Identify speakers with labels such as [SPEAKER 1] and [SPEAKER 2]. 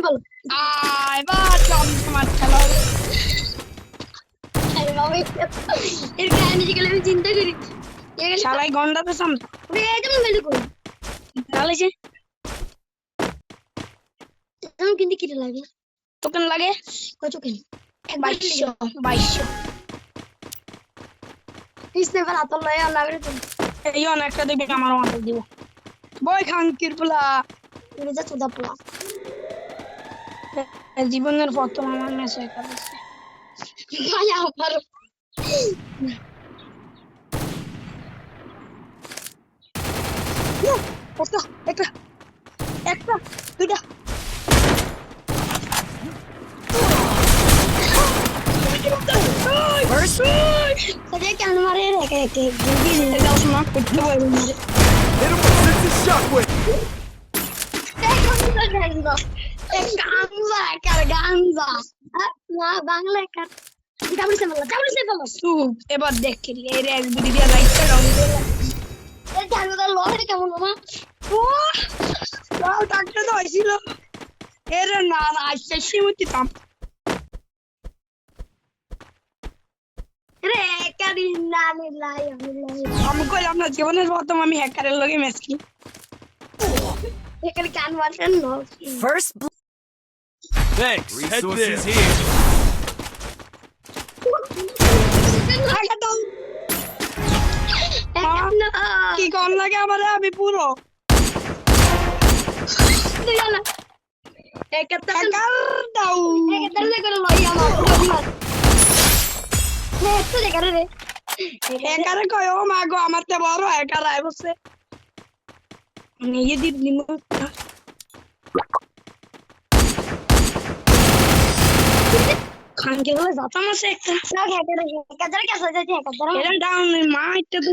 [SPEAKER 1] বল
[SPEAKER 2] এবার তোমার খেলা হবে।
[SPEAKER 1] আরে বাবা এর কাহিনী গেলে আমি চিন্তা করি
[SPEAKER 2] শালাই গন্ডাতে সাম
[SPEAKER 1] এই যেমন মেলে করি
[SPEAKER 2] ডালেছে
[SPEAKER 1] তেমন কিন্তু কি লাগে
[SPEAKER 2] টোকেন লাগে
[SPEAKER 1] কত কেন
[SPEAKER 2] 2200
[SPEAKER 1] স্নাইপার হাত লয় আর লাগে তো
[SPEAKER 2] এই অনেকটা দিবি আমার মাথা দিব বই খাঙ্কির পোলা
[SPEAKER 1] এটা যা চোদা পোলা
[SPEAKER 2] জীবনের প্রথম আমার ম্যাচ হয়ে গেছে
[SPEAKER 1] ভাই আমার
[SPEAKER 2] একটা একটা দুইটা
[SPEAKER 1] সরে কেন মারে রেখে রেখে
[SPEAKER 2] এটাও শোনা করতে পারবো না
[SPEAKER 3] Hit him with Six's shockwave.
[SPEAKER 1] Bangla
[SPEAKER 2] এবার দেখ এর এক বিডি দিয়া লাইটটা ডাউন
[SPEAKER 1] লড়ে কেমন মামা
[SPEAKER 2] ও লাল টাকটা তো হইছিল এর না না আইছে সীমিত কাম
[SPEAKER 1] রে কারি না লাই
[SPEAKER 2] আমি কইলাম না জীবনের প্রথম আমি হ্যাকারের লগে ম্যাচ খেলি
[SPEAKER 1] এখানে কান মারছেন না
[SPEAKER 3] First blood. Thanks. Resources here.
[SPEAKER 2] কি কম লাগে আমার আমি পুরো হ্যাকার দাও হ্যাকারে কয় ও মা গো আমার তে বড় হ্যাকার আই বসে নিয়ে দিন নিমো খান কে বলে যাতাম আছে একটা
[SPEAKER 1] হ্যাকার হ্যাকার হ্যাকার কেসে যাচ্ছে হ্যাকার
[SPEAKER 2] এরা ডাউন মা এটা